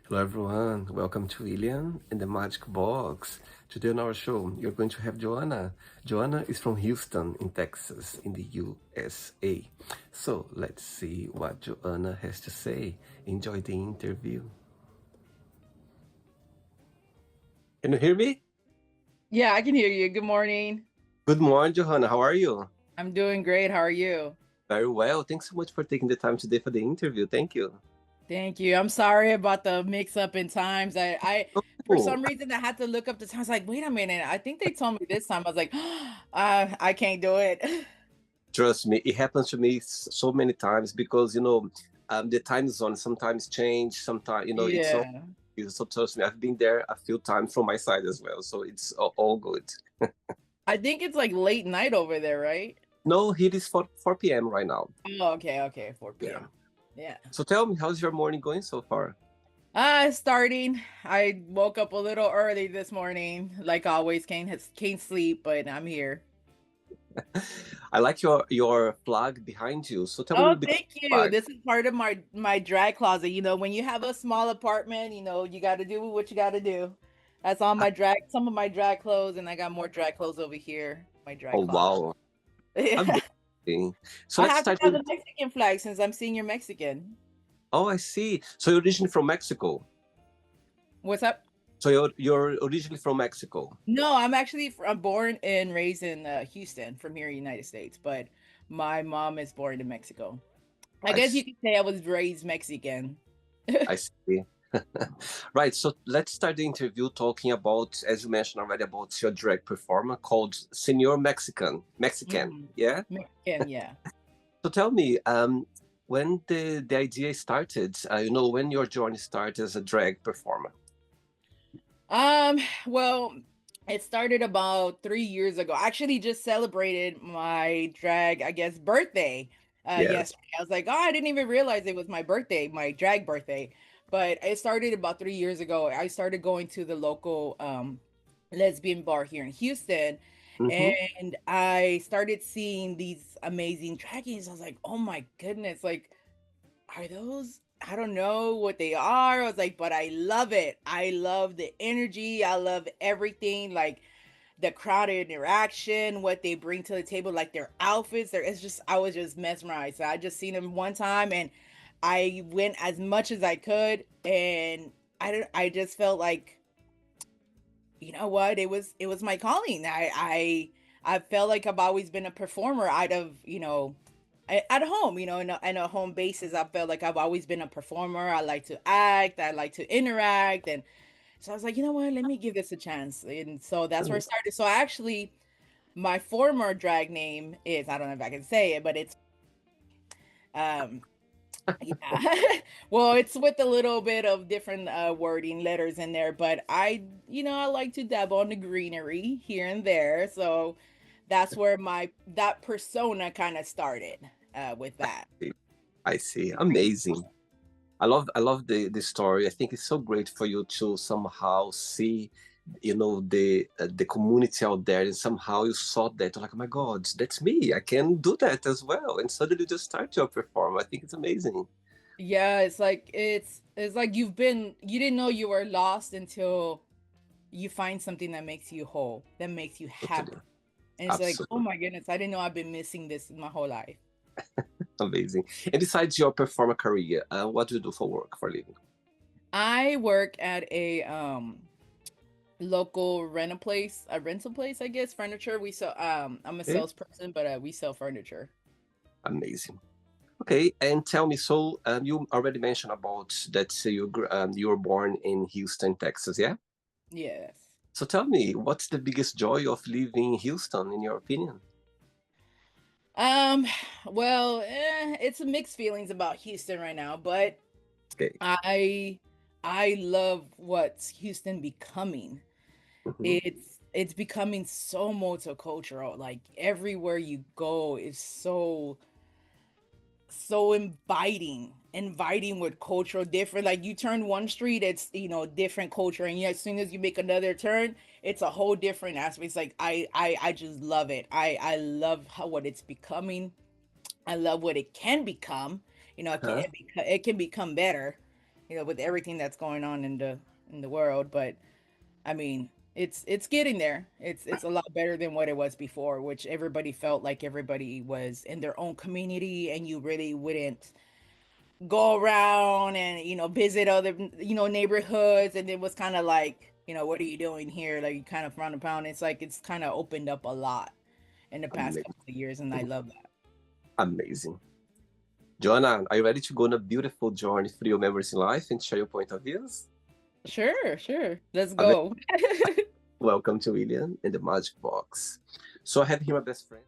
Hello, everyone. Welcome to William in the Magic Box. Today on our show, you're going to have Joanna. Joanna is from Houston, in Texas, in the USA. So let's see what Joanna has to say. Enjoy the interview. Can you hear me? Yeah, I can hear you. Good morning. Good morning, Joanna. How are you? I'm doing great. How are you? Very well. Thanks so much for taking the time today for the interview. Thank you. Thank you. I'm sorry about the mix up in times. For Oh, some reason, I had to look up the times. Like, wait a minute. I think they told me this time. I was like, I can't do it. trust me, it happens to me so many times because, the time zone sometimes change. Sometimes, it's all. Yeah. So trust me, I've been there a few times from my side as well. So it's all good. I think it's like late night over there, right? No, it is 4 p.m. right now. Oh, okay. 4 Yeah. p.m. Yeah. So tell me, how's your morning going so far? Starting. I woke up a little early this morning. Like always, can't sleep, but I'm here. I like your flag behind you. So tell me a Oh, little bit thank about you. flag. This is part of my drag closet. When you have a small apartment, you got to do what you got to do. That's all some of my drag clothes, and I got more drag clothes over here. My drag Oh closet. wow, Yeah. amazing. So I let's have to start have with. the Mexican flag since I'm senior Mexican. Oh, I see. So you're originally from Mexico. What's up? So you're originally from Mexico. No, I'm born and raised in Houston, from here, United States, but my mom is born in Mexico. I I guess you see. could say I was raised Mexican. I see. Right. So let's start the interview talking about, as you mentioned already, about your drag performer called Senor Mexican. Mexican. Mhm. Yeah. Mexican, yeah. So tell me, when the idea started, when your journey started as a drag performer. Um, well, it started about 3 years ago. I actually just celebrated my drag, I guess, birthday Yes. yesterday. I was like, oh, I didn't even realize it was my birthday, my drag birthday. But it started about 3 years ago. I started going to the local lesbian bar here in Houston, Mm-hmm. and I started seeing these amazing drag queens. I was like, oh my goodness, like are those, I don't know what they are. I was like, but I love it. I love the energy. I love everything, like the crowd interaction, what they bring to the table, like their outfits. It's just, I was just mesmerized. So I just seen them one time, and I went as much as I could, and I just felt like, you know what, it was my calling. I felt like I've always been a performer out of, at home, in a home basis. I felt like I've always been a performer. I like to act, I like to interact. And so I was like, you know what, let me give this a chance. And so that's where it started. So actually, my former drag name is, I don't know if I can say it, but it's um yeah. Well, it's with a little bit of different wording letters in there, but I like to dabble on the greenery here and there. So that's where my that persona kind of started with that. I see. Amazing. I love the story. I think it's so great for you to somehow see, the community out there, and somehow you saw that. You're like, oh my God, that's me. I can do that as well. And suddenly you just start your perform. I think it's amazing. Yeah, it's like you didn't know you were lost until you find something that makes you whole, that makes you Totally. happy. And it's like, oh Absolutely. my goodness, I didn't know I've been missing this my whole life. Amazing. And besides your performer career, what do you do for work, for a living? I work at a local rental place, I guess, furniture. We sell I'm a Okay. salesperson, but we sell furniture. Amazing. Okay, and tell me, so you already mentioned about that you were born in Houston, Texas, yeah? Yes. So tell me, what's the biggest joy of living in Houston, in your opinion? Um, well, it's a mixed feelings about Houston right now, but Okay. I I love what's Houston becoming. Hmm. It's becoming so multicultural. Like everywhere you go is so inviting with cultural different. Like you turn one street, it's different culture, and as soon as you make another turn, it's a whole different aspect. It's like I just love it. I love how what it's becoming. I love what it can become. It Huh? can become better. with everything that's going on in the world. But I mean, it's getting there. It's a lot better than what it was before, which everybody felt like everybody was in their own community, and you really wouldn't go around and visit other neighborhoods, and it was kind of like, what are you doing here? Like, you kind of frown upon. It's like it's kind of opened up a lot in the past Amazing. couple of years, and I love that. Amazing. Joanna, are you ready to go on a beautiful journey through your memories in life and share your point of views? Sure, sure. Let's Amazing. go. Welcome to William in the Magic Box. So I have here my best friend.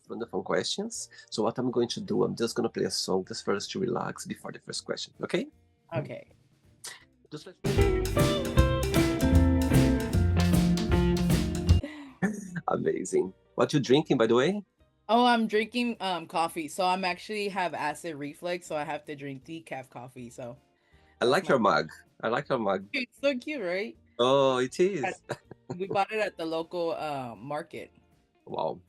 Wonderful questions. So what I'm going to do, I'm just going to play a song just for us to relax before the first question. Okay? Okay. Just let Amazing. What you drinking, by the way? Oh, I'm drinking coffee. So I'm actually have acid reflux, so I have to drink decaf coffee. So I that's like my your mug. I like your mug. It's so cute, right? Oh, it At- is. We bought it at the local market. Wow.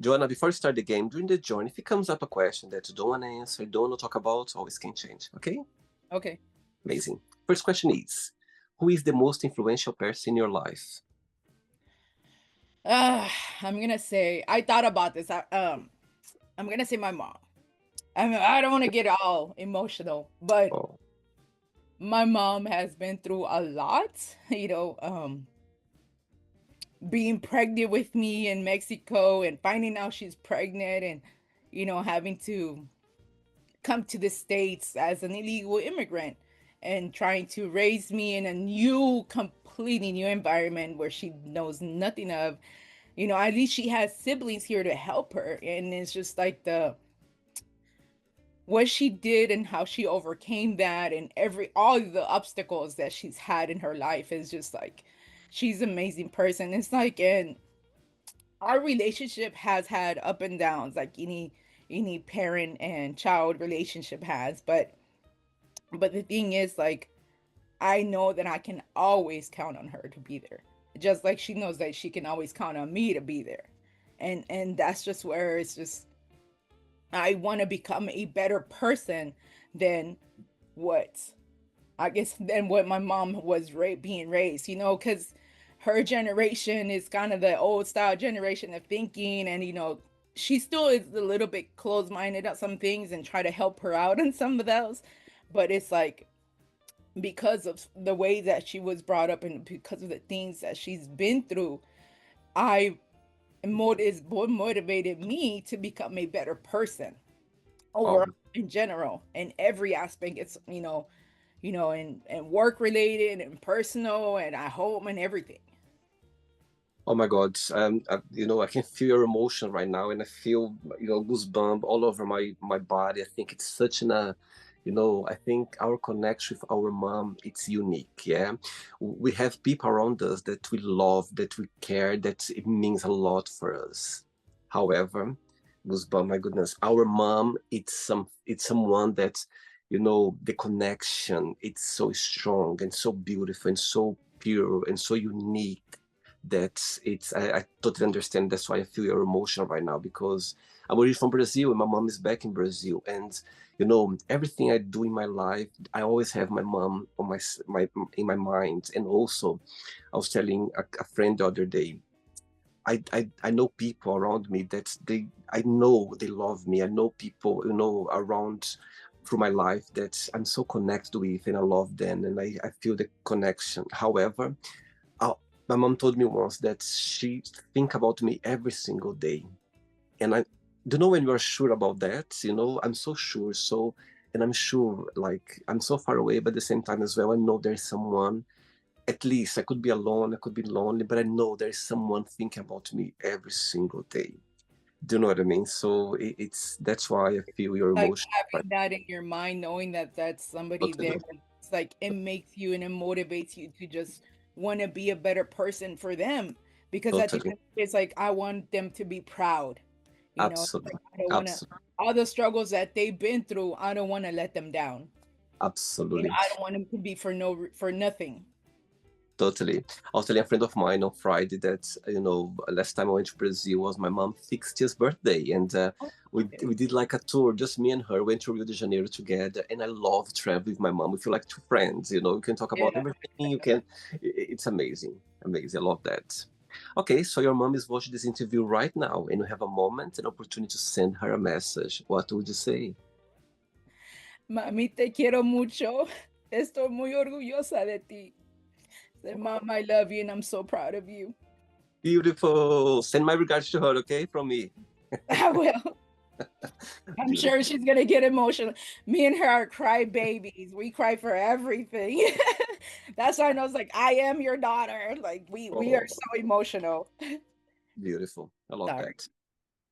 Joanna, before we start the game, during the journey, if it comes up a question that you don't want to answer, don't want to talk about, always can change. Okay? Okay. Amazing. First question is, who is the most influential person in your life? Uh, I'm gonna say I thought about this. I'm gonna say my mom. I mean, I don't want to get all emotional, but Oh, my mom has been through a lot. Being pregnant with me in Mexico and finding out she's pregnant, and having to come to the States as an illegal immigrant and trying to raise me in a new, completely new environment where she knows nothing of. At least she has siblings here to help her. And it's just like what she did and how she overcame that, and all the obstacles that she's had in her life is just like, she's an amazing person. It's like, and our relationship has had up and downs like any parent and child relationship has, but the thing is, like, I know that I can always count on her to be there, just like she knows that she can always count on me to be there. And that's just where it's just, I want to become a better person than what I guess than what my mom was being raised, because her generation is kind of the old style generation of thinking, and she still is a little bit closed minded on some things and try to help her out on some of those, but it's like, because of the way that she was brought up and because of the things that she's been through, I is what motivated me to become a better person overall, um, in general, in every aspect. It's and work related and personal and at home and everything. oh my God. I can feel your emotion right now, and I feel, goosebump all over my body. I think it's such I think our connection with our mom, it's unique. Yeah, we have people around us that we love, that we care, that it means a lot for us. However, goosebump, my goodness, our mom, it's someone that, the connection, it's so strong and so beautiful and so pure and so unique that I totally understand. That's why I feel your emotion right now, because I'm originally from Brazil and my mom is back in Brazil. And everything I do in my life, I always have my mom on my in my mind. And also, I was telling a friend the other day, I know people around me that I know they love me. I know people around through my life that I'm so connected with, and I love them, and I feel the connection. However, uh, my mom told me once that she think about me every single day, and I don't know when you are sure about that. I'm so sure. So, and I'm sure, like, I'm so far away, but at the same time as well, I know there's someone. At least I could be alone, I could be lonely, but I know there's someone thinking about me every single day. Do you know what I mean? So it's that's why I feel your Like, emotion. Right? having that in your mind, knowing that that's somebody there, Totally, it's like it makes you and it motivates you to just want to be a better person for them, because at the totally, end, it's like I want them to be proud. Like, absolutely, I don't want to, absolutely, all the struggles that they've been through, I don't want to let them down. absolutely. I don't want them to be for nothing. Totally. I was telling a friend of mine on Friday that, last time I went to Brazil was my mom's 60th birthday. And we Okay. did like a tour, just me and her, went to Rio de Janeiro together. And I love traveling with my mom. We feel like two friends, you can talk about Yeah. everything. It's amazing. Amazing. I love that. Okay, so your mom is watching this interview right now and you have a moment, an opportunity to send her a message. What would you say? Mami, te quiero mucho. Estoy muy orgullosa de ti. Say, Mom, I love you and I'm so proud of you. Beautiful. Send my regards to her, okay, from me. I will. I'm sure Beautiful. she's gonna get emotional. Me and her are cry babies. We cry for everything. That's why I know it's like I am your daughter. Like we are Oh, so emotional. beautiful. I love Sorry. that.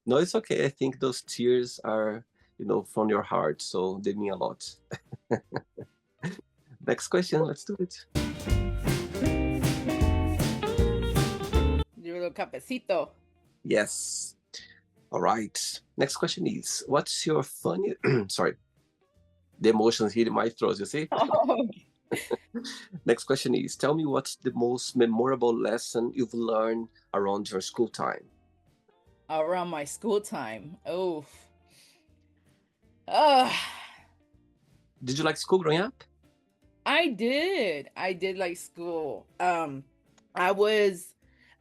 No, it's okay. I think those tears are, from your heart, so they mean a lot. Next question, let's do it. Your little cafecito. Yes. All right. Next question is, what's your funny, sorry, the emotions hitting my throat, you see? Oh, Next question is, tell me what's the most memorable lesson you've learned around your school time? around my school time. Oh. Uh, Did you like school growing up? I did. I did like school. I was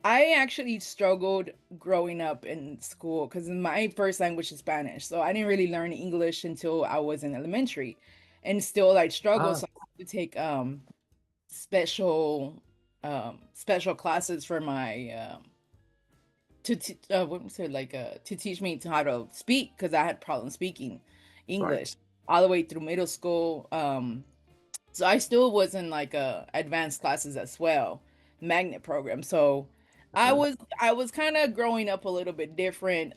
I actually struggled growing up in school because my first language is Spanish. So I didn't really learn English until I was in elementary and still like struggle. Ah, So I had to take special special classes for my what was it like to teach me to how to speak because I had problems speaking English right. all the way through middle school. So I still was in like advanced classes as well, magnet program. So I Uh-huh. was I was kind of growing up a little bit different.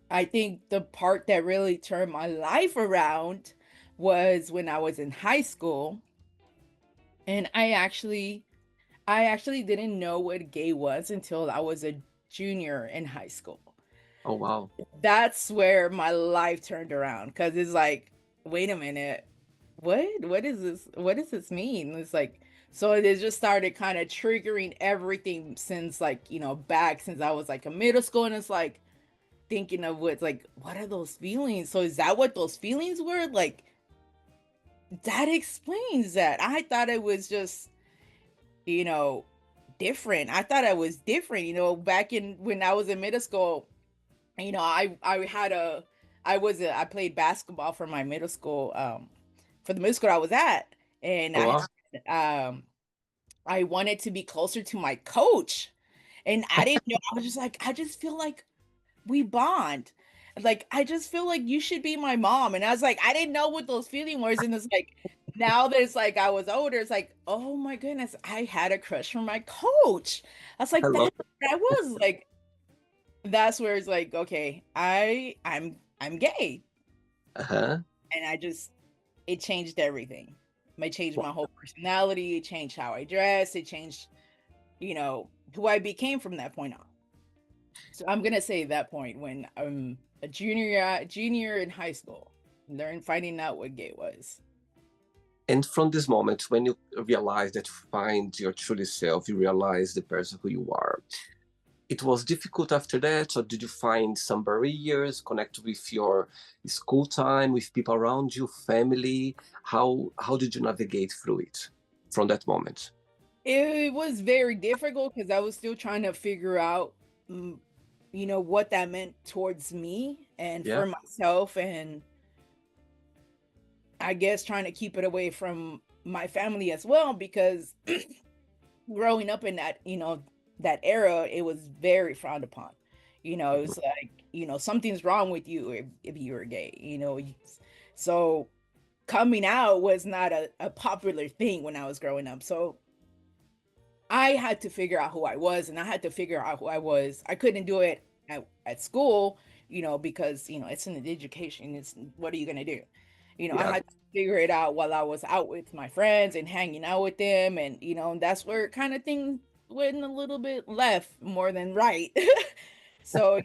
I think the part that really turned my life around was when I was in high school, and I actually didn't know what gay was until I was a junior in high school. Oh, wow. That's where my life turned around because it's like, wait a minute, what is this? What does this mean? It's like, so it just started kind of triggering everything since like, back since I was like a middle school, and it's like thinking of what's like, what are those feelings? So is that what those feelings were? Like that explains that. I thought it was just, you know, different. I thought I was different, back in when I was in middle school. I played basketball for my middle school, for the middle school I was at, and Oh, wow. I wanted to be closer to my coach, and I didn't know. I was just like, I just feel like we bond. Like I just feel like you should be my mom, and I was like, I didn't know what those feeling was, and it's like now that it's like I was older, it's like, oh my goodness, I had a crush for my coach. I was I like, love that's what I was like. That's where it's like, okay, I'm gay. it. Uh-huh. And it changed everything. It changed my whole personality, it changed how I dress, it changed, who I became from that point on. So I'm gonna say that point when I'm a junior in high school, finding out what gay was. And from this moment, when you realize that you find your truly self, you realize the person who you are. It was difficult after that, or did you find some barriers connect with your school time, with people around you, family? How did you navigate through it from that moment? It was very difficult because I was still trying to figure out, mm, what that meant towards me and Yeah. for myself, and I guess trying to keep it away from my family as well because growing up in that era, it was very frowned upon. It Mhm. was like, something's wrong with you if you were gay, so coming out was not a popular thing when I was growing up. So I had to figure out who I was, and I had to figure out who I was. I couldn't do it at school, because it's an education. It's what are you gonna do? I Yeah. had to figure it out while I was out with my friends and hanging out with them, and that's where kind of things went a little bit left more than right. So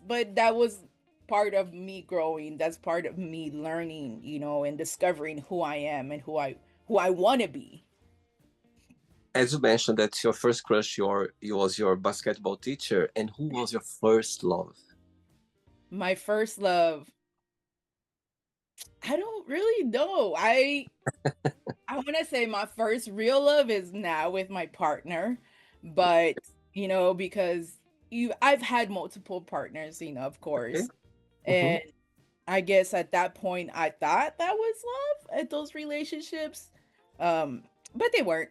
but that was part of me growing. That's part of me learning, and discovering who I am and who I want to be. As you mentioned that your first crush was your basketball teacher, and who was your first love? My first love, I don't really know. I want to say my first real love is now with my partner, but because I've had multiple partners, of Okay. course. Hmm. And I guess at that point I thought that was love at those relationships. Um but they weren't.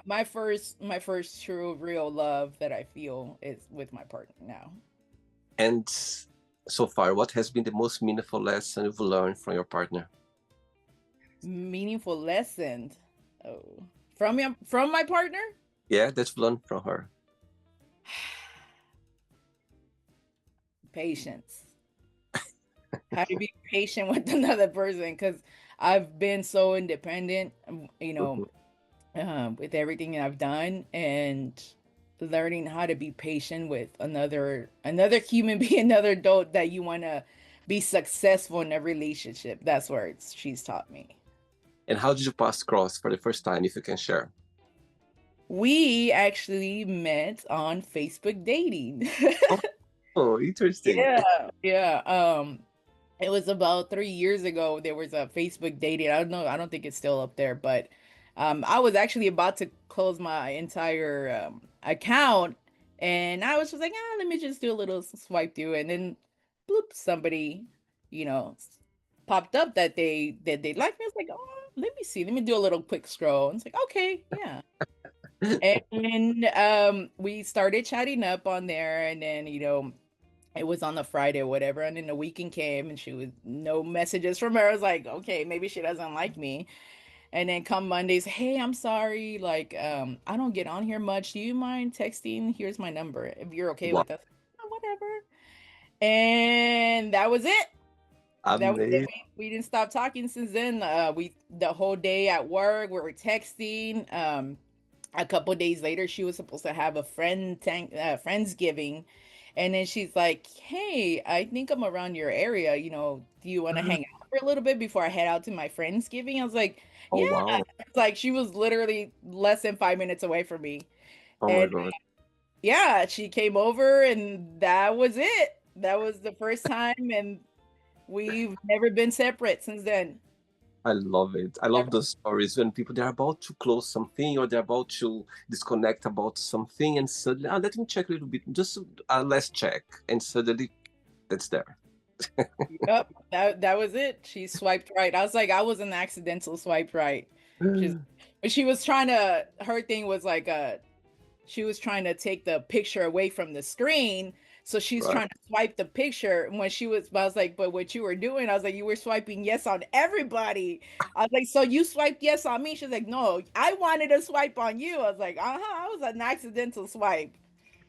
My first true real love that I feel is with my partner now. And so far, what has been the most meaningful lesson you've learned from your partner? Meaningful lessons. Oh. From my partner? Yeah, that you've learned from her. Patience. How to be patient with another person because I've been so independent, Mhm. with everything that I've done, and learning how to be patient with another human being, another adult that you want to be successful in a relationship. That's where she's taught me. And how did you pass cross for the first time, if you can share? We actually met on Facebook dating. Oh, oh, interesting. Yeah, yeah. It was about 3 years ago. There was a Facebook dating. I don't know. I don't think it's still up there, but I was actually about to close my entire account, and I was just like, let me just do a little swipe through, and then bloop, somebody, you know, popped up that they liked me. I was like, oh, let me see. Let me do a little quick scroll. And it's like, okay, yeah. And we started chatting up on there, and then it was on the Friday or whatever, and then the weekend came and she was no messages from her. I was like, okay, maybe she doesn't like me. And then come Mondays, hey, I'm sorry, like, I don't get on here much. Do you mind texting? Here's my number if you're okay Wow, with us. "Oh, whatever." And that was it. That was it. amazing. We didn't stop talking since then. We the whole day at work, we were texting. A couple days later, she was supposed to have a friendsgiving, and then she's like, "Hey, I think I'm around your area. Do you want to hang out for a little bit before I head out to my friendsgiving?" I was like, Oh, "Yeah." wow. It's like she was literally less than 5 minutes away from me, Oh, my and God. yeah, she came over, and that was it. That was the first time, and we've never been separate since then. I love it. I love those stories when people they're about to close something or they're about to disconnect about something, and suddenly, let me check a little bit, just let's check, and suddenly that's there. Yep, that was it. She swiped right. I was like, I was an accidental swipe right. She's, but she was trying to. Her thing was like, she was trying to take the picture away from the screen. So she's Right. trying to swipe the picture. And when I was like, but what you were doing, I was like, you were swiping yes on everybody. I was like, so you swiped yes on me? She's like, no, I wanted to swipe on you. I was like, I was an accidental swipe.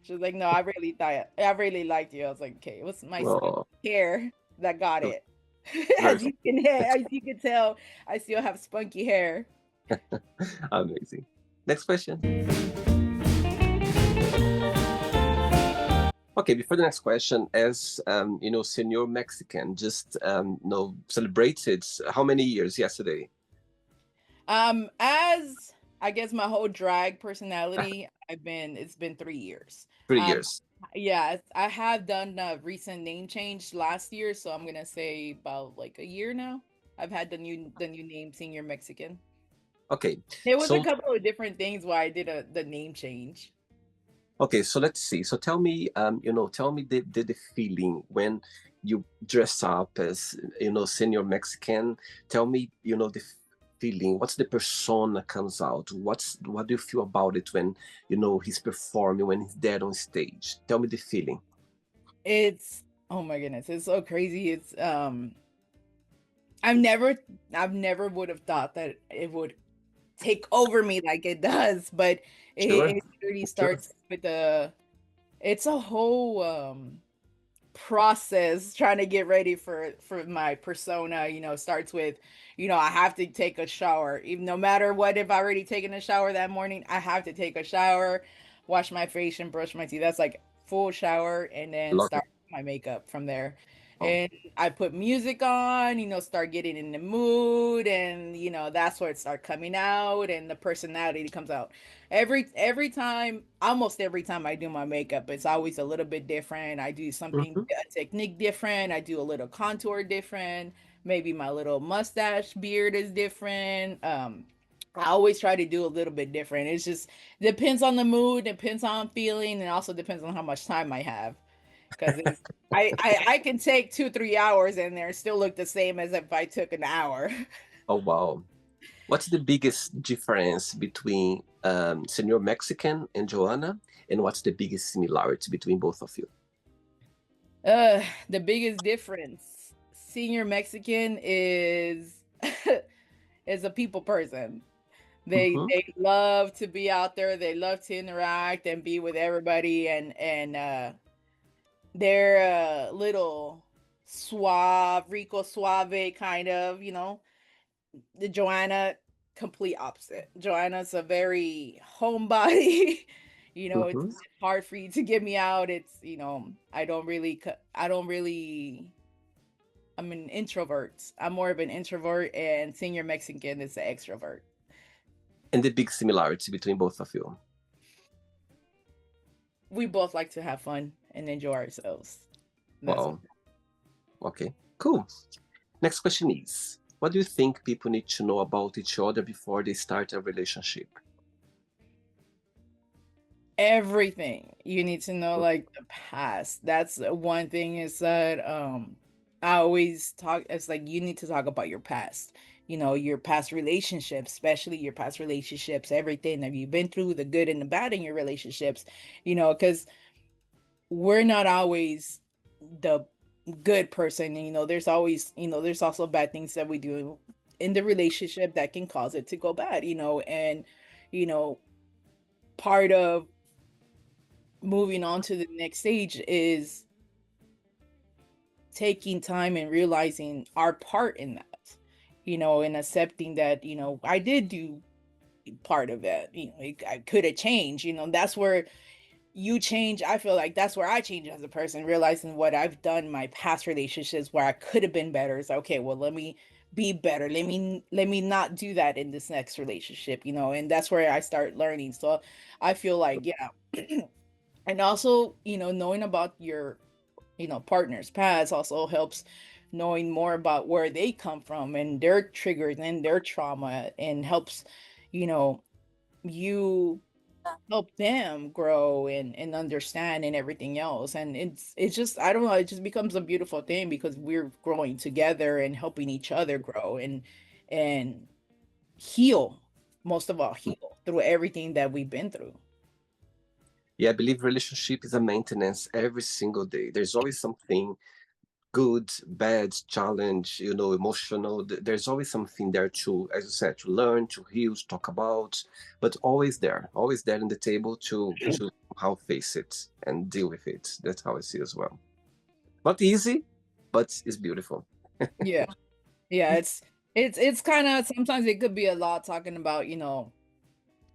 She was like, no, I really liked you. I was like, okay, it was my Oh, hair that got you're it. very As you can tell, I still have spunky hair. amazing. Next question. Okay, before the next question, as senior Mexican, just celebrated how many years yesterday? As I guess my whole drag personality, it's been 3 years. 3 years. Yeah, I have done a recent name change last year, so I'm gonna say about like a year now. I've had the new name Senior Mexican. Okay, There was a so couple of different things why I did the name change. okay, so let's see. So tell me, tell me the feeling when you dress up as, senior Mexican. Tell me, the feeling. What's the persona comes out? What do you feel about it when, he's performing, when he's there on stage? Tell me the feeling. It's oh my goodness, it's so crazy. I've never I've never would have thought that it would take over me like it does, but Sure, it really sure. starts with it's a whole process trying to get ready for my persona. Starts with, I have to take a shower. Even no matter what, if I already taken a shower that morning, I have to take a shower, wash my face and brush my teeth. That's like full shower, and then Love start it. my makeup from there. Oh. and I put music on, start getting in the mood, and that's where it start coming out and the personality comes out. Every time, almost every time I do my makeup, it's always a little bit different. I do something, Mhm. a technique different. I do a little contour different. Maybe my little mustache beard is different. I always try to do a little bit different. It's just depends on the mood, depends on how I'm feeling, and also depends on how much time I have. Because I can take 2 3 hours in there and still look the same as if I took an hour. Oh, wow. What's the biggest difference between Senor Mexican and Joanna? And what's the biggest similarity between both of you? The biggest difference, senior Mexican is is a people person. They Hmm. they love to be out there. They love to interact and be with everybody, and they're a little suave, Rico Suave kind of, The Joanna, complete opposite. Joanna's a very homebody. It's Hmm. hard for you to get me out. It's, I don't really, I'm an introvert. I'm more of an introvert, and senior Mexican is an extrovert. And the big similarity between both of you? We both like to have fun and enjoy ourselves. That's Wow. Okay, cool. Next question is, what do you think people need to know about each other before they start a relationship? everything you need to know, like the past. That's one thing is that I always talk, it's like you need to talk about your past, your past relationships, especially your past relationships, everything that you've been through, the good and the bad in your relationships, because we're not always the good person. There's always, there's also bad things that we do in the relationship that can cause it to go bad, and you know part of moving on to the next stage is taking time and realizing our part in that, and accepting that, I did do part of it, I could have changed, that's where you change. I feel like that's where I change as a person, realizing what I've done in my past relationships where I could have been better. It's like, okay, well, let me be better. Let me not do that in this next relationship, and that's where I start learning. So I feel like, yeah. And also, knowing about your, partner's past also helps, knowing more about where they come from and their triggers and their trauma, and helps, you know you help them grow and understand and everything else. And it's just, I don't know, it just becomes a beautiful thing because we're growing together and helping each other grow and heal, most of all heal through everything that we've been through. Yeah, I believe relationship is a maintenance every single day. There's always something good, bad, challenge, emotional. There's always something there to, as you said, to learn, to heal, to talk about, but always there on the table to how face it and deal with it. That's how I see as well. Not easy, but it's beautiful. Yeah. Yeah, it's kind of, sometimes it could be a lot talking about,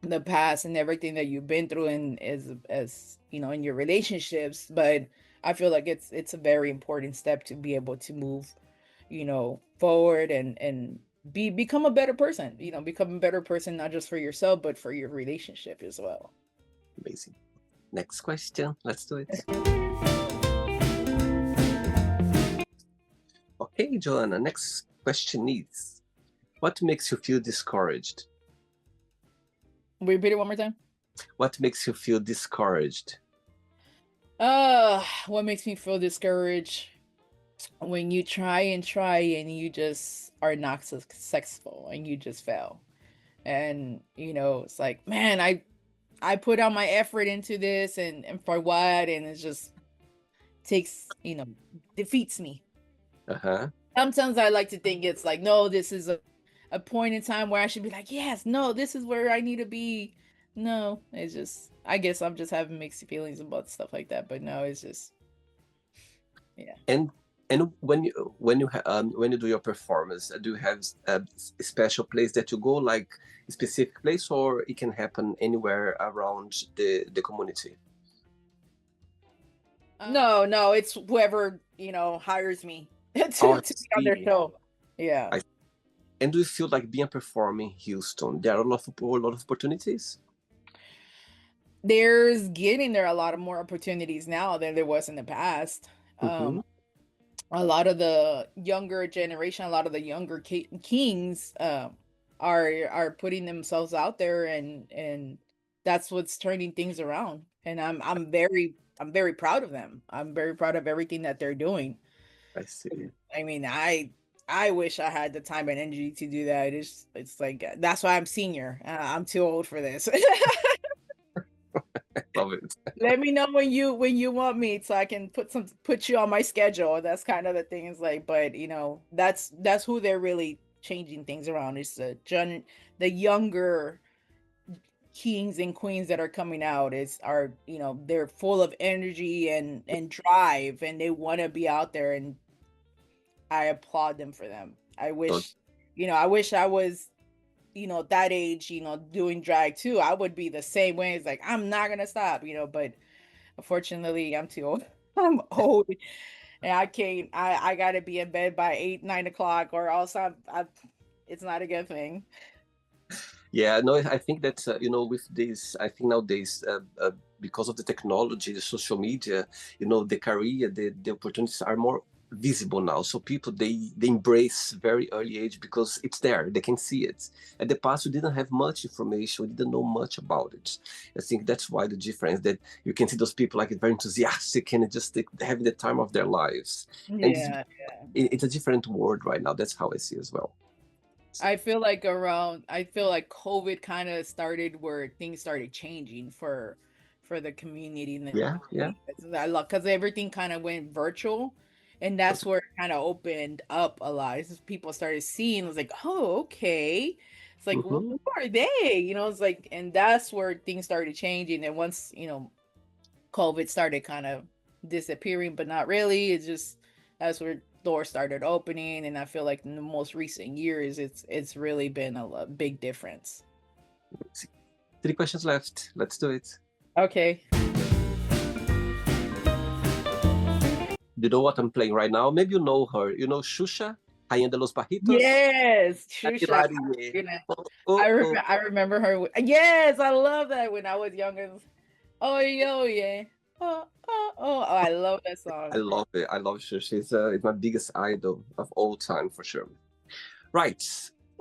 the past and everything that you've been through, and as in your relationships, but I feel like it's a very important step to be able to move, forward and become a better person, become a better person, not just for yourself but for your relationship as well. Amazing. Next question. Let's do it. Okay, Joanna. Next question is, what makes you feel discouraged? Repeat it one more time. What makes you feel discouraged? What makes me feel discouraged? When you try and try and you just are not successful and you just fail, and it's like, man, I put out my effort into this, and for what? And it just takes, defeats me. Uh-huh. Sometimes I like to think it's like, no, this is a point in time where I should be like, yes, no, this is where I need to be. No, it's just, I guess I'm just having mixed feelings about stuff like that. But no, it's just, yeah. And when you do your performance, do you have a special place that you go, like a specific place, or it can happen anywhere around the community? No, no, it's whoever, hires me Oh, I to be on their see. show. Yeah. I, and do you feel like being a performer in Houston, there are a lot of opportunities? There's getting there a lot of more opportunities now than there was in the past. Mm-hmm. A lot of the younger generation, a lot of the younger kings are putting themselves out there, and that's what's turning things around. And I'm very proud of them. I'm very proud of everything that they're doing. I see. I mean, I wish I had the time and energy to do that. It's like that's why I'm senior. I'm too old for this. Love it. Let me know when you want me so I can put you on my schedule. That's kind of the thing is like, but that's who they're really changing things around. It's the younger kings and queens that are coming out they're full of energy and drive, and they want to be out there, and I applaud them for them. So, I wish I was that age, doing drag too. I would be the same way. It's like I'm not gonna stop, but unfortunately, I'm too old. I'm old, and I can't. I gotta be in bed by 8, 9 o'clock, or else it's not a good thing. yeah, no, I think that with this, I think nowadays, because of the technology, the social media, the career, the opportunities are more visible now. So people they embrace very early age because it's there, they can see it. At the past, we didn't have much information, we didn't know much about it. I think that's why the difference that you can see those people like very enthusiastic and just having the time of their lives, and Yeah. it's a different world right now. That's how I see as well. I feel like COVID kind of started where things started changing for the community and the Yeah, yeah. I love because everything kind of went virtual, and that's where it kind of opened up a lot. It's just people started seeing, it was like, oh, okay. It's like, well, Hmm. who are they? It's like, and that's where things started changing. And once, COVID started kind of disappearing, but not really. It's just that's where doors started opening, and I feel like in the most recent years, it's really been a big difference. Three questions left. Let's do it. Okay. You know what I'm playing right now? Maybe you know her. You know Xuxa, Rainha de los Barritos? Yes, Shusha. Hilarie. Goodness. Oh, oh, oh. I remember her. Yes, I love that when I was younger. Oh yo yeah. Oh, I love that I song. love it. I love Xuxa. It's my biggest idol of all time for sure. Right.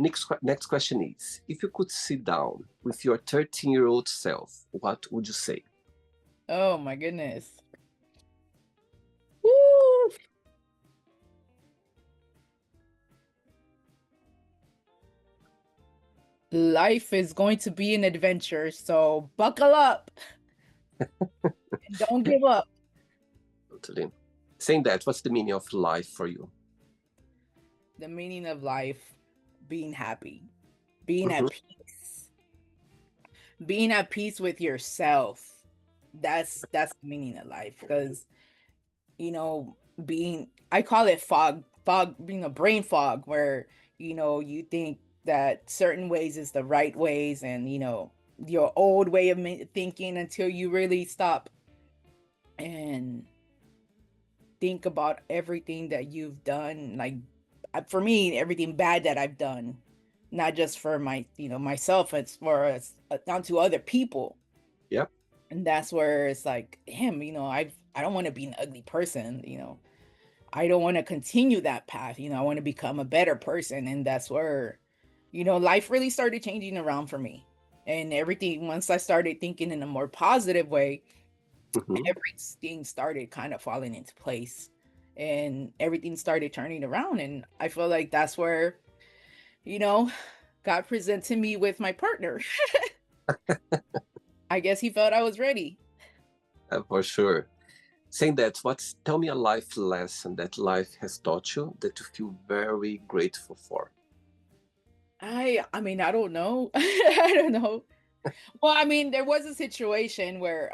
Next question is: if you could sit down with your 13-year-old self, what would you say? Oh my goodness. Woo! Life is going to be an adventure, so buckle up and don't give up. Totally. Saying that, what's the meaning of life for you? The meaning of life, being happy, being Hmm. at peace, being at peace with yourself. That's the meaning of life because you know being I call it fog being a brain fog where you think that certain ways is the right ways, and your old way of thinking until you really stop and think about everything that you've done, like for me everything bad that I've done, not just for myself, it's for us down to other people. Yep. And that's where it's like, damn, I don't want to be an ugly person. I don't want to continue that path. I want to become a better person. And that's where life really started changing around for me, and everything, once I started thinking in a more positive way, Hmm. everything started kind of falling into place, and everything started turning around. And I feel like that's where you know God presented me with my partner. I guess he felt I was ready. For sure. Saying that, tell me a life lesson that life has taught you that you feel very grateful for. I mean, I don't know. I don't know. Well, I mean, there was a situation where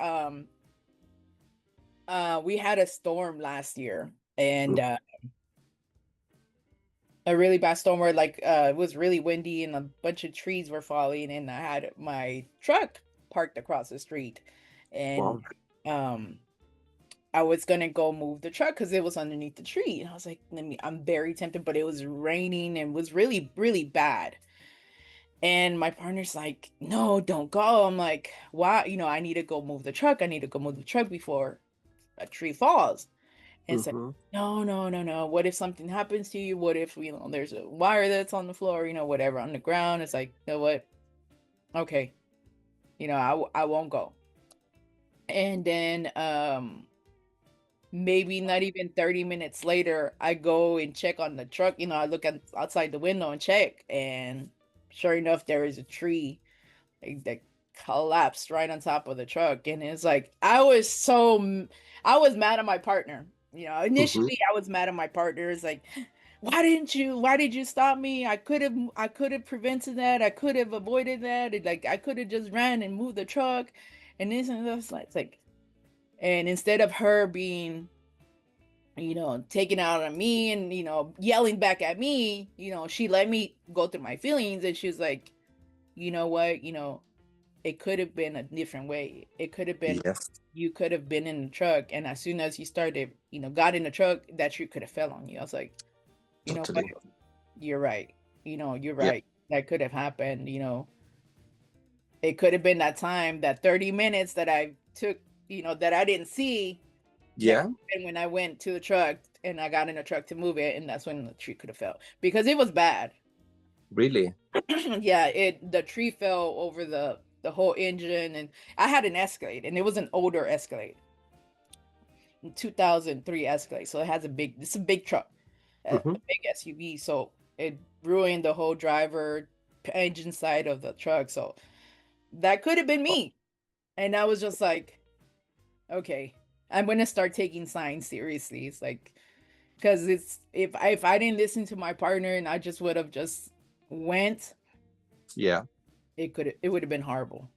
we had a storm last year, Mm. and a really bad storm where like it was really windy and a bunch of trees were falling, and I had my truck parked across the street. And Wow. um I was gonna go move the truck because it was underneath the tree. And I was like, I'm very tempted, but it was raining and was really, really bad. And my partner's like, no, don't go. I'm like, why? I need to go move the truck. I need to go move the truck before a tree falls. And it's like, Mm-hmm. no, no, no, no. What if something happens to you? What if, there's a wire that's on the floor, whatever on the ground? It's like, you know what? Okay. I won't go. And then maybe not even 30 minutes later, I go and check on the truck. I look outside the window and check, and sure enough, there is a tree that collapsed right on top of the truck. And it's like I was mad at my partner. Mm-hmm. Initially I was mad at my partner. It's like, why did you stop me? I could have prevented that. I could have avoided that. Like I could have just ran and moved the truck and this and that. It's like, and instead of her being, taking out on me and, yelling back at me, she let me go through my feelings, and she was like, you know what, it could have been a different way. It could have been, Yes, you could have been in the truck, and as soon as you started, got in the truck, that tree could have fell on you. I was like, you know what, totally. you're right. You're Yeah, right. That could have happened. It could have been that time, that 30 minutes that I took, that I didn't see. That yeah, could have been when I went to the truck and I got in the truck to move it, and that's when the tree could have fell because it was bad. really. Yeah, the tree fell over the whole engine, and I had an Escalade, and it was an older Escalade, 2003 Escalade, so it's a big truck, Mm-hmm. a big SUV, so it ruined the whole driver engine side of the truck, so that could have been me. And I was just like, okay, I'm gonna start taking signs seriously. It's like, because it's if I didn't listen to my partner and I just would have just went, Yeah. it would have been horrible.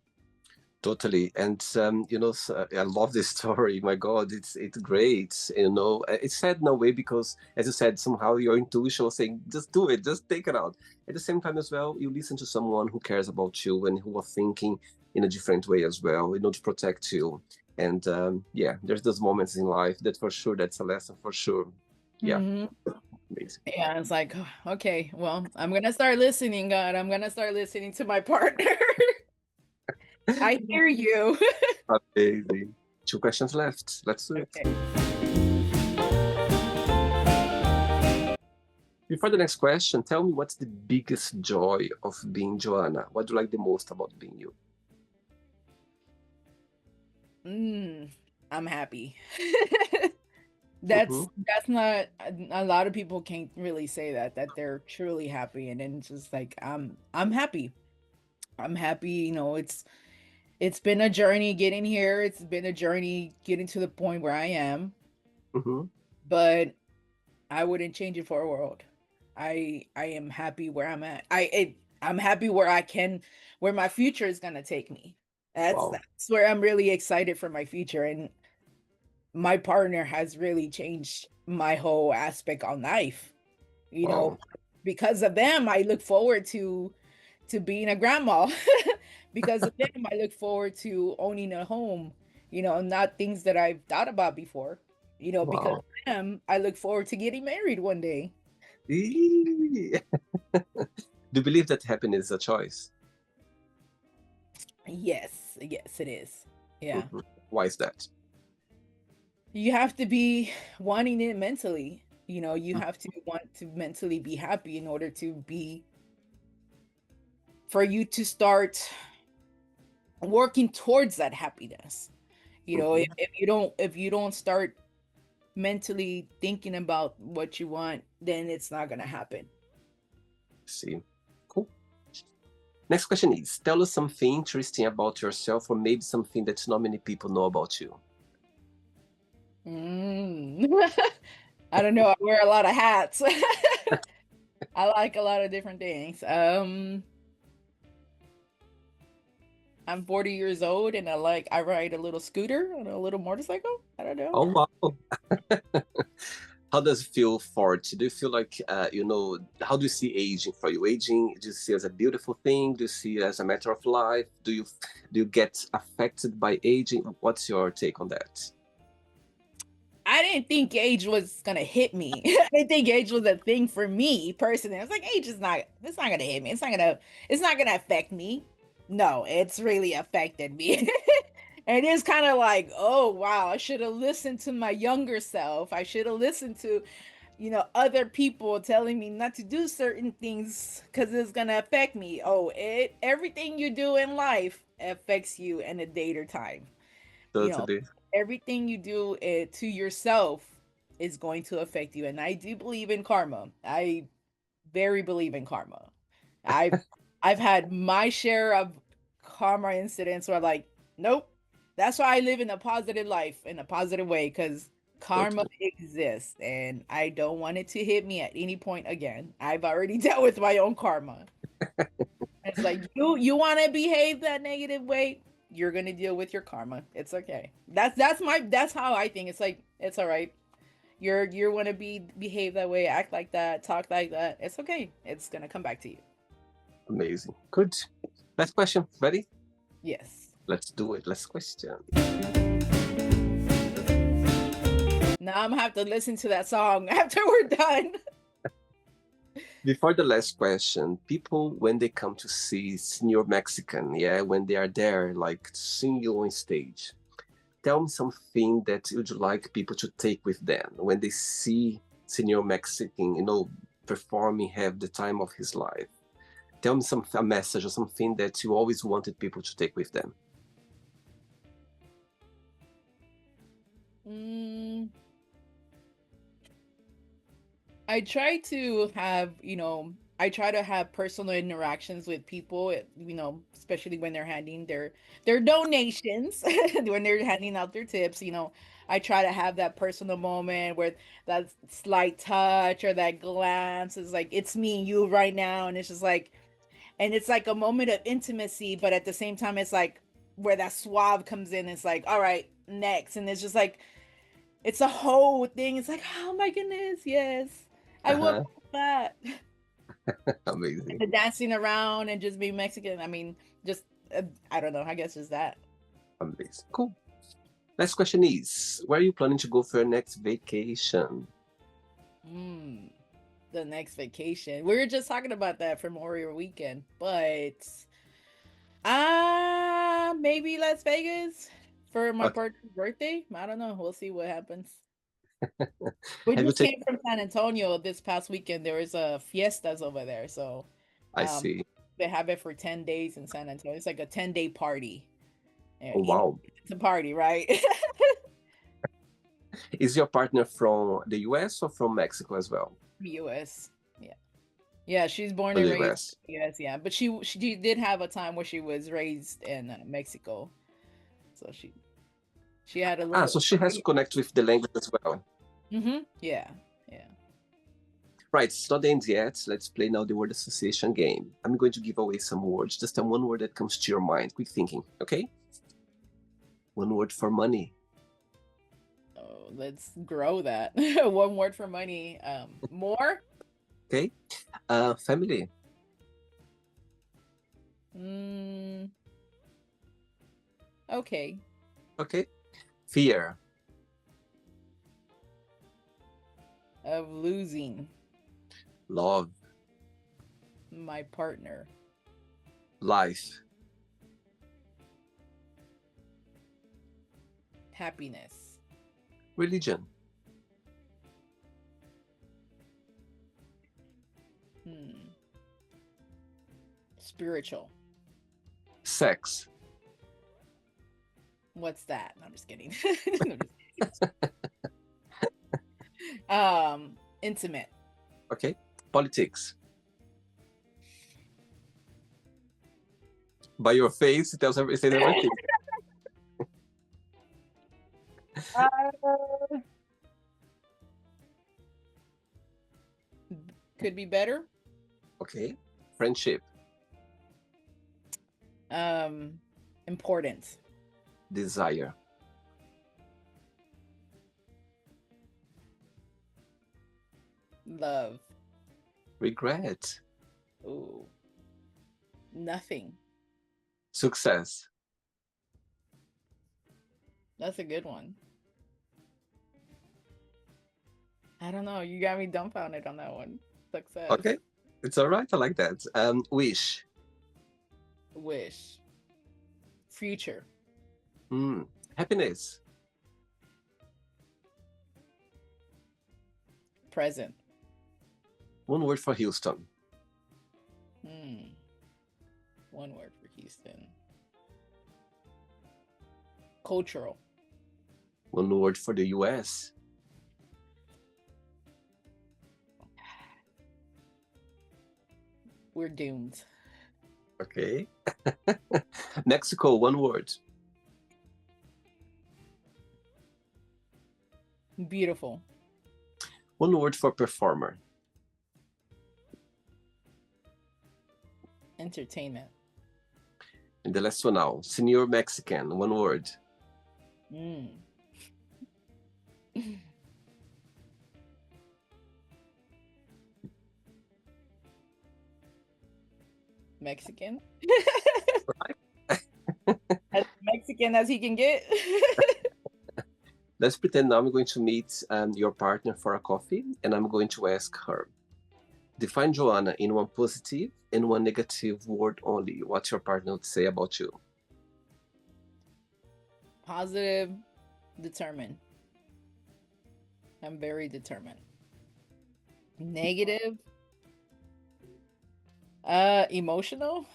Totally, and I love this story. My God, it's great. It's sad in a way because, as you said, somehow your intuition was saying, "Just do it, just take it out." At the same time, as well, you listen to someone who cares about you and who was thinking in a different way as well, to protect you. And yeah, there's those moments in life that for sure that's a lesson for sure. Yeah, Hmm. amazing. Yeah, it's like, "Oh, okay, well, I'm gonna start listening, God. I'm gonna start listening to my partner. I hear you." Amazing. Two questions left. Let's do it. Okay. Before the next question, tell me what's the biggest joy of being Joanna? What do you like the most about being you? Mm, I'm happy. Mm-hmm. That's not a lot of people can't really say that they're truly happy, and then it's just like I'm happy. I'm happy, it's been a journey getting here. It's been a journey getting to the point where I am, Mm-hmm. but I wouldn't change it for a world. I am happy where I'm at. I'm happy where my future is gonna take me. Wow. That's where I'm really excited for my future, and my partner has really changed my whole aspect on life. You know, Wow. because of them, I look forward to being a grandma. Because of them, I look forward to owning a home. Not things that I've thought about before. Because Wow. of them, I look forward to getting married one day. Eee. Do you believe that happiness is a choice? Yes, yes, it is. Yeah. Mhm. Why is that? You have to be wanting it mentally. You Mm. have to want to mentally be happy in order for you to start working towards that happiness. Mhm. If you don't start mentally thinking about what you want, then it's not gonna happen. See. Cool. Next question is, tell us something interesting about yourself or maybe something that not many people know about you. Mm. I don't know. I wear a lot of hats. I like a lot of different things. I'm 40 years old, and I ride a little scooter and a little motorcycle. I don't know. Oh, wow. How does it feel for it? Do you feel like, how do you see aging for you? Aging, do you see as a beautiful thing? Do you see it as a matter of life? Do you get affected by aging? What's your take on that? I didn't think age was gonna hit me. I didn't think age was a thing for me personally. I was like, age is not, it's not gonna hit me. It's not gonna affect me. No, it's really affected me. And it's kind of like, oh wow, I should have listened to my younger self. I should have listened to, other people telling me not to do certain things because it's gonna affect me. Oh, everything you do in life affects you in a date or time. You know, Totally. everything you do to yourself is going to affect you. And I do believe in karma. I very believe in karma. I've I've had my share of karma incidents where I'm like, nope. That's why I live in a positive life in a positive way because karma Totally. exists and I don't want it to hit me at any point again. I've already dealt with my own karma. It's like you want to behave that negative way, you're gonna deal with your karma. It's okay. That's how I think. It's like it's all right. You want to behave that way, act like that, talk like that. It's okay. It's gonna come back to you. Amazing. Good. Last question. Ready? Yes. Let's do it. Last question. Now I'm gonna have to listen to that song after we're done. Before the last question, people, when they come to see Senior Mexican, yeah, when they are there, like seeing you on stage, tell me something that you'd like people to take with them when they see Senior Mexican, performing, have the time of his life. Tell me a message or something that you always wanted people to take with them. Mm, I try to have, I try to have personal interactions with people, especially when they're handing their donations, when they're handing out their tips, I try to have that personal moment where that slight touch or that glance is like it's me and you right now and it's just like and it's like a moment of intimacy, but at the same time it's like where that suave comes in, it's like, all right, next. And it's just like it's a whole thing. It's like, oh my goodness, yes. I want Uh-huh. that. Amazing. The dancing around and just being Mexican. I mean, just I don't know. I guess just that. Amazing. Cool. Next question is, where are you planning to go for your next vacation? Mm, the next vacation. We were just talking about that for Memorial Weekend, but maybe Las Vegas for my Okay. partner's birthday. I don't know. We'll see what happens. We Have you just taken? came from San Antonio this past weekend. There was a fiestas over there, so I um, see. they have it for 10 days in San Antonio. It's like a 10-day party. Oh, wow. It's a party, right? Is your partner from the US or from Mexico as well? U.S. Yeah, yeah. She's born From and the raised US. in the U.S. Yeah, but she did have a time where she was raised in Mexico, so she had a little. So she has to connect with the language as well. Yeah, yeah. Right, it's not the end yet. Let's play now the word association game. I'm going to give away some words, just one word that comes to your mind. Quick thinking, okay? One word for money. Oh, let's grow that. One word for money. More. Okay? Family. Mm, okay. Okay? Fear. Of losing Love. my partner. Life. Happiness. Religion. Hmm. Spiritual. Sex. What's that? No, I'm just kidding. I'm just kidding. Intimate. Okay? Politics. By your face, it says everything. Uh, could be better. Okay? Friendship. Important. Desire. Love. Regret. Ooh. Nothing. Success. That's a good one. I don't know. You got me dumbfounded on that one. Success. Okay, it's all right. I like that. Wish. Wish. Future. Hmm. Happiness. Present. One word for Houston. Hmm. One word for Houston. Cultural. One word for the US. We're doomed. Okay. Mexico. One word. Beautiful. One word for performer. Entertainment. And the last one now. Senior Mexican. One word. Mm. Mexican. As Mexican as he can get. Let's pretend now I'm going to meet your partner for a coffee, and I'm going to ask her, define Joanna in one positive and one negative word only. What your partner would say about you? Positive, determined. I'm very determined. Negative, emotional.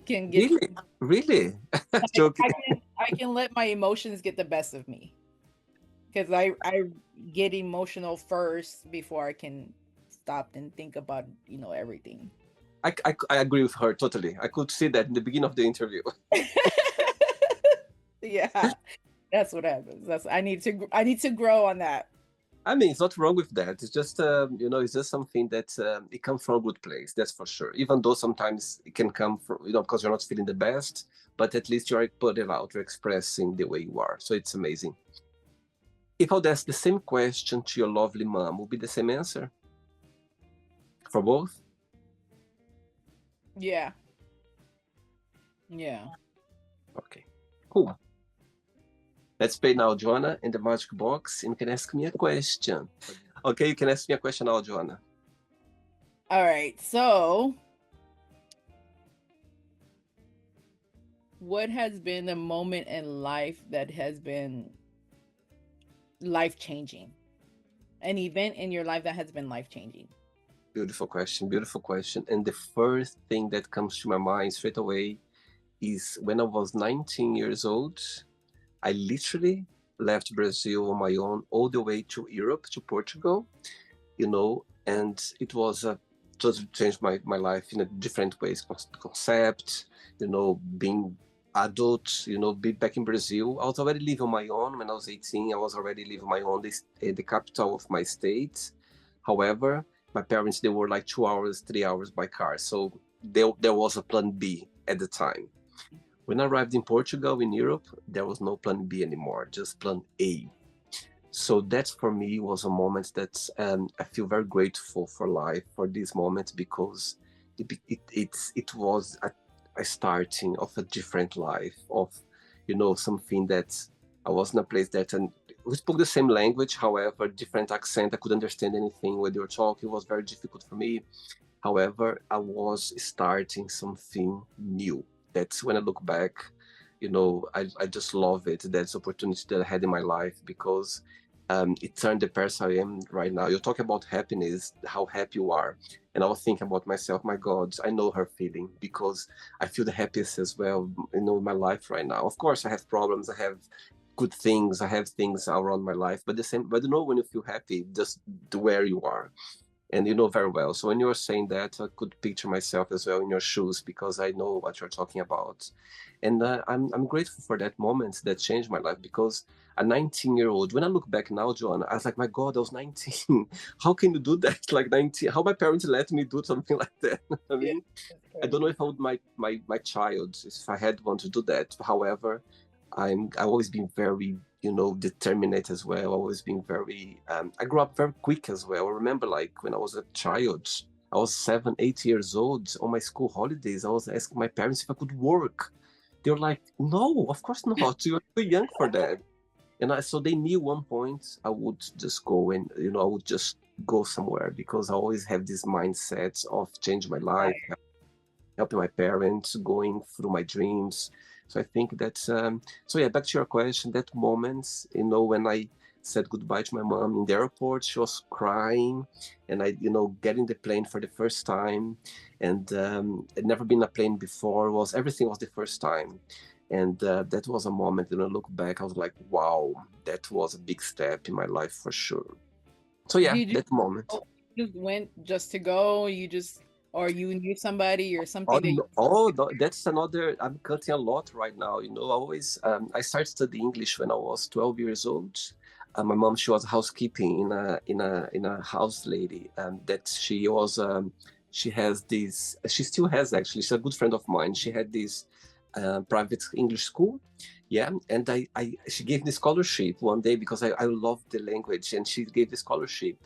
Can get Really? Really? like, Joking. I can let my emotions get the best of me. Because I get emotional first before I can stop and think about, everything. I agree with her totally. I could see that in the beginning of the interview. Yeah, that's what happens. That's I need to grow on that. I mean, it's not wrong with that. It's just, it's just something that it comes from a good place. That's for sure. Even though sometimes it can come from, because you're not feeling the best, but at least you're putting it out, you're expressing the way you are. So it's amazing. If I would ask the same question to your lovely mom, would be the same answer for both? Yeah. Yeah. Okay, cool. Let's play now, Joanna, in the magic box, and you can ask me a question. Okay, you can ask me a question now, Joanna. All right. So, what has been a moment in life that has been life changing? An event in your life that has been life changing? Beautiful question, beautiful question. And the first thing that comes to my mind straight away is when I was 19 years old, I literally left Brazil on my own all the way to Europe, to Portugal, and it was just changed my life in a different ways, concept, being adult, be back in Brazil. I was already living on my own when I was 18. I was already living my own in the capital of my state. However, my parents, they were like 2 hours, 3 hours by car. So there was a plan B at the time. When I arrived in Portugal, in Europe, there was no plan B anymore, just plan A. So that for me was a moment that I feel very grateful for life, for this moment, because it was a starting of a different life, of something that I was in a place that, and we spoke the same language, however, different accent. I couldn't understand anything when they were talking. It was very difficult for me. However, I was starting something new. That's when I look back, I just love it. That's opportunity that I had in my life, because it turned the person I am right now. You talk about happiness, how happy you are. And I was thinking about myself, my God, I know her feeling, because I feel the happiest as well, in my life right now. Of course, I have problems. I have good things. I have things around my life, but when you feel happy, just where you are. And you know very well. So when you were saying that, I could picture myself as well in your shoes, because I know what you're talking about. And I'm grateful for that moment that changed my life, because a 19-year-old, when I look back now, Joanna, I was like, my God, I was 19. How can you do that? Like 19, how my parents let me do something like that? I Yeah, mean, that's I don't know crazy. if I would my child, if I had one to do that. However, I've always been very, determined as well. Always been very. I grew up very quick as well. I remember, like, when I was a child, I was 7, 8 years old. On my school holidays, I was asking my parents if I could work. They were like, "No, of course not. You're too young for that." And so they knew one point I would just go and, I would just go somewhere because I always have this mindset of changing my life, Right. helping my parents, going through my dreams. So I think that's, so yeah, back to your question, that moment, when I said goodbye to my mom in the airport, she was crying, and I, getting the plane for the first time, and I'd never been in a plane before, everything was the first time. And that was a moment, look back, I was like, wow, that was a big step in my life for sure. So yeah, Did you that moment. you just went just to go? Or you knew somebody or Oh, something that you no, oh, that's another. I'm cutting a lot right now. I started studying English when I was 12 years old. My mom, she was housekeeping in a house lady. That she was. She has this. She still has actually. She's a good friend of mine. She had this private English school. Yeah, and she gave me scholarship one day because I loved the language, and she gave the scholarship.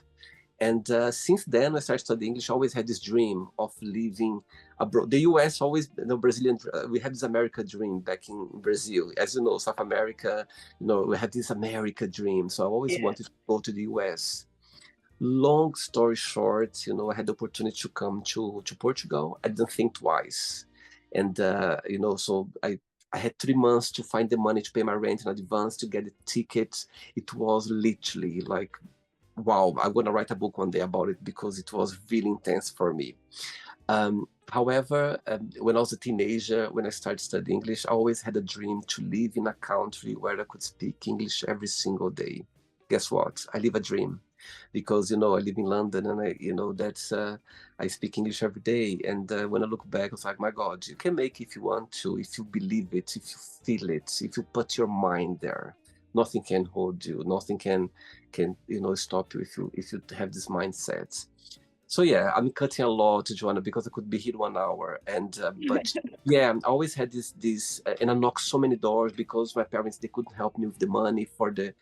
And since then, I started studying English. I always had this dream of living abroad. The US always, Brazilian, we have this America dream back in Brazil. As you know, South America, we have this America dream. So I always Yeah. wanted to go to the US. Long story short, I had the opportunity to come to Portugal. I didn't think twice. And, so I had 3 months to find the money to pay my rent in advance, to get the ticket. It was literally like, wow, I'm going to write a book one day about it because it was really intense for me. However, when I was a teenager, when I started studying English, I always had a dream to live in a country where I could speak English every single day. Guess what? I live a dream because, I live in London, and I speak English every day. And when I look back, it's like, my God, you can make if you want to, if you believe it, if you feel it, if you put your mind there. Nothing can hold you. Nothing can stop you if you have this mindset. So yeah, I'm cutting a lot, Joanna, because I could be here 1 hour. And but yeah, I always had and I knocked so many doors because my parents, they couldn't help me with the money to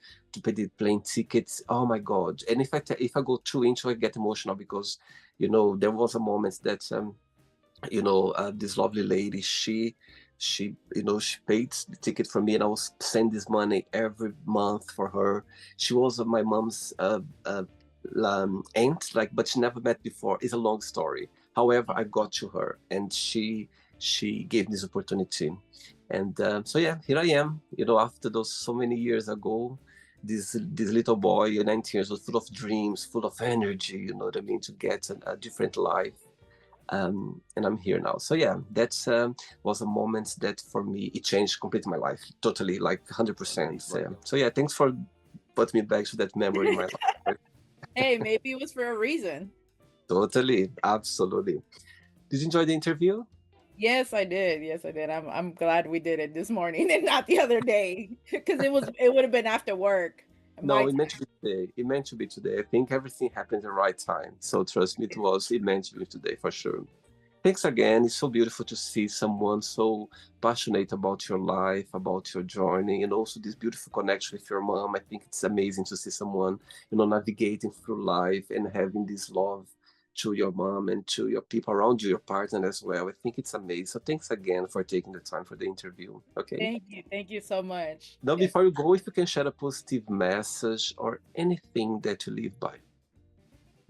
pay the plane tickets. Oh my God! And if I go too into it, I get emotional because there was a moment that this lovely lady, she paid the ticket for me, and I was send this money every month for her. She was my mom's aunt, but she never met before. It's a long story. However, I got to her, and she gave me this opportunity. And so yeah, here I am, after those so many years ago, this little boy, 19 years old, full of dreams, full of energy, you know what I mean, to get a different life. And I'm here now. So yeah, that's was a moment that for me it changed completely my life, totally, like 100%. So yeah, thanks for putting me back to that memory in my life. Hey, maybe it was for a reason. Totally, absolutely. Did you enjoy the interview? Yes, I did. Yes, I did. I'm glad we did it this morning and not the other day because it would have been after work. No, it meant to be today. It meant to be today. I think everything happened at the right time. So trust me, it meant to be today for sure. Thanks again. It's so beautiful to see someone so passionate about your life, about your journey, and also this beautiful connection with your mom. I think it's amazing to see someone, navigating through life and having this love to your mom and to your people around you, your partner as well. I think it's amazing. So thanks again for taking the time for the interview. Okay. Thank you. Thank you so much. Now, Yes. before you go, if you can share a positive message or anything that you live by.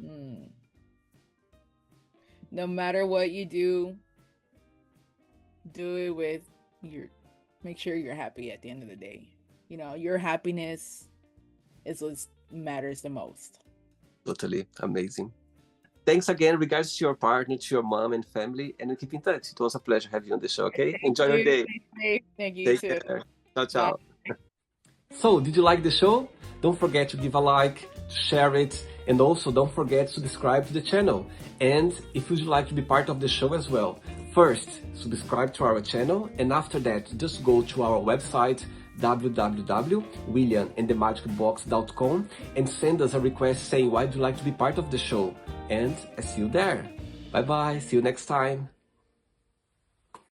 Hmm. No matter what you do it with make sure you're happy at the end of the day. Your happiness is what matters the most. Totally amazing. Thanks again. Regards to your partner, to your mom and family, and we keep in touch. It was a pleasure having you on the show. Okay, enjoy your day. Thank you Take too. care. Ciao, Bye. ciao. So, did you like the show? Don't forget to give a like, share it, and also don't forget to subscribe to the channel. And if you'd like to be part of the show as well, first, subscribe to our channel, and after that, just go to our website, www.williamandthemagicbox.com, and send us a request saying why do you like to be part of the show. And I see you there. Bye bye. See you next time.